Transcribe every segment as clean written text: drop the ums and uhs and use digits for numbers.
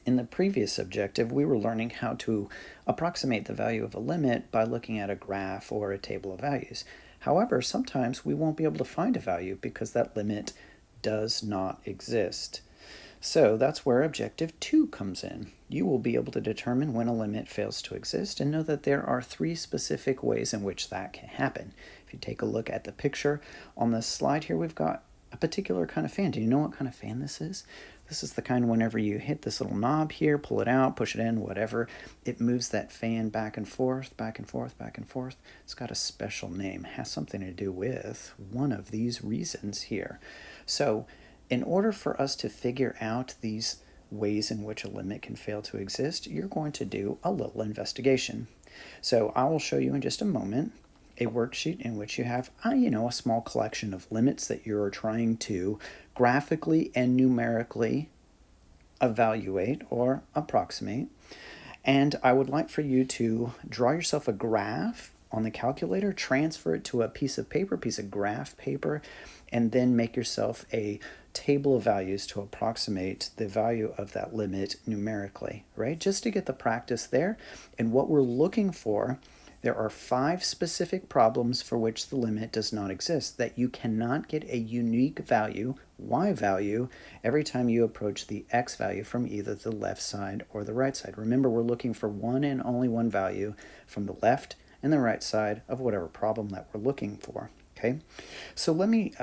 in the previous objective, we were learning how to approximate the value of a limit by looking at a graph or a table of values. However, sometimes we won't be able to find a value because that limit does not exist. So that's where objective 2 comes in. You will be able to determine when a limit fails to exist and know that there are 3 specific ways in which that can happen. If you take a look at the picture on this slide here, we've got a particular kind of fan. Do you know what kind of fan this is? This is the kind whenever you hit this little knob here, pull it out, push it in, whatever, it moves that fan back and forth, back and forth, back and forth. It's got a special name. It has something to do with one of these reasons here. So in order for us to figure out these ways in which a limit can fail to exist, you're going to do a little investigation. So I will show you in just a moment a worksheet in which you have, a small collection of limits that you're trying to graphically and numerically evaluate or approximate. And I would like for you to draw yourself a graph on the calculator, transfer it to a piece of paper, piece of graph paper, and then make yourself a table of values to approximate the value of that limit numerically, right? Just to get the practice there. And what we're looking for, there are 5 specific problems for which the limit does not exist, that you cannot get a unique value, y value, every time you approach the x value from either the left side or the right side. Remember, we're looking for one and only one value from the left and the right side of whatever problem that we're looking for, okay? So let me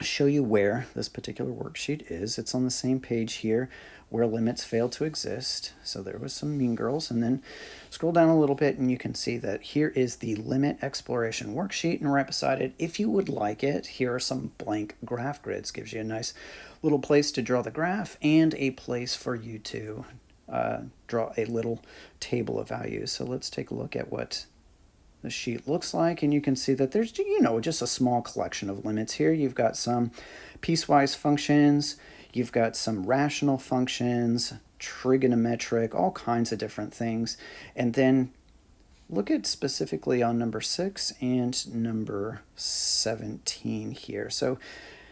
show you where this particular worksheet is. It's on the same page here where limits fail to exist. So there was some Mean Girls, and then scroll down a little bit and you can see that here is the limit exploration worksheet, and right beside it, if you would like it, here are some blank graph grids. Gives you a nice little place to draw the graph and a place for you to draw a little table of values. So let's take a look at what the sheet looks like, and you can see that there's, just a small collection of limits here. You've got some piecewise functions, you've got some rational functions, trigonometric, all kinds of different things. And then look at specifically on number 6 and number 17 here. So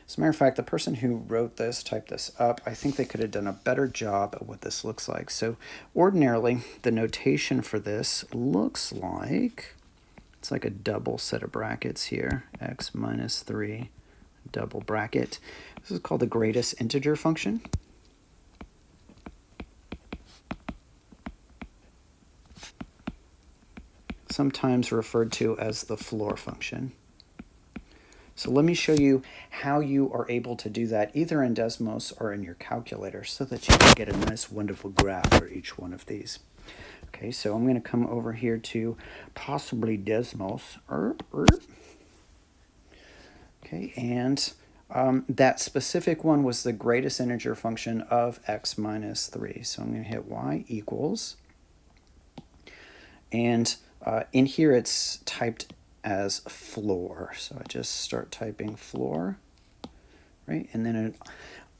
as a matter of fact, the person who wrote this, typed this up, I think they could have done a better job at what this looks like. So ordinarily, the notation for this looks like, it's like a double set of brackets here, x minus 3, double bracket. This is called the greatest integer function. Sometimes referred to as the floor function. So let me show you how you are able to do that either in Desmos or in your calculator so that you can get a nice wonderful graph for each one of these. Okay, so I'm going to come over here to possibly Desmos. Okay, and that specific one was the greatest integer function of x minus 3. So I'm going to hit y equals. And in here it's typed as floor. So I just start typing floor, right? And then it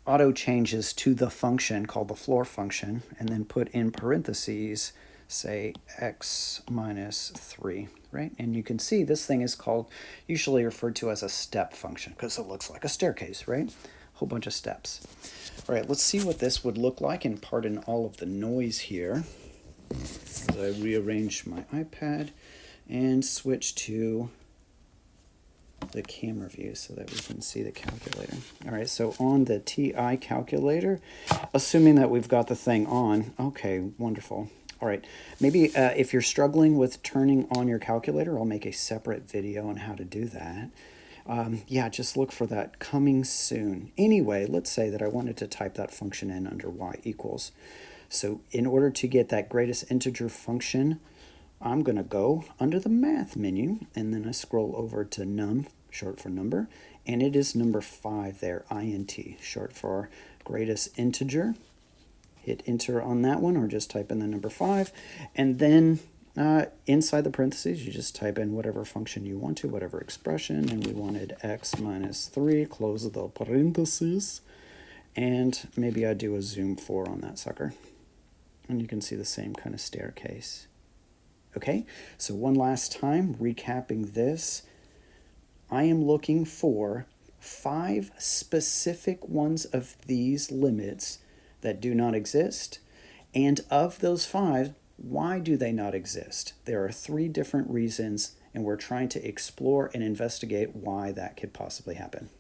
auto changes to the function called the floor function, and then put in parentheses, say x minus 3, right? And you can see this thing is called, usually referred to as a step function because it looks like a staircase, right? A whole bunch of steps. All right, let's see what this would look like, and pardon all of the noise here as I rearrange my iPad and switch to the camera view so that we can see the calculator. All right, so on the TI calculator, assuming that we've got the thing on, okay, wonderful. All right, maybe if you're struggling with turning on your calculator, I'll make a separate video on how to do that. Yeah, just look for that coming soon. Anyway, let's say that I wanted to type that function in under y equals. So in order to get that greatest integer function, I'm going to go under the math menu, and then I scroll over to num, short for number, and it is number 5 there, int, short for greatest integer. Hit enter on that one, or just type in the number 5, and then inside the parentheses you just type in whatever function you want to, whatever expression, and we wanted x minus 3, close the parentheses, and maybe I do a zoom 4 on that sucker, and you can see the same kind of staircase. Okay, so one last time, recapping this, I am looking for 5 specific ones of these limits that do not exist. And of those 5, why do they not exist? There are 3 different reasons, and we're trying to explore and investigate why that could possibly happen.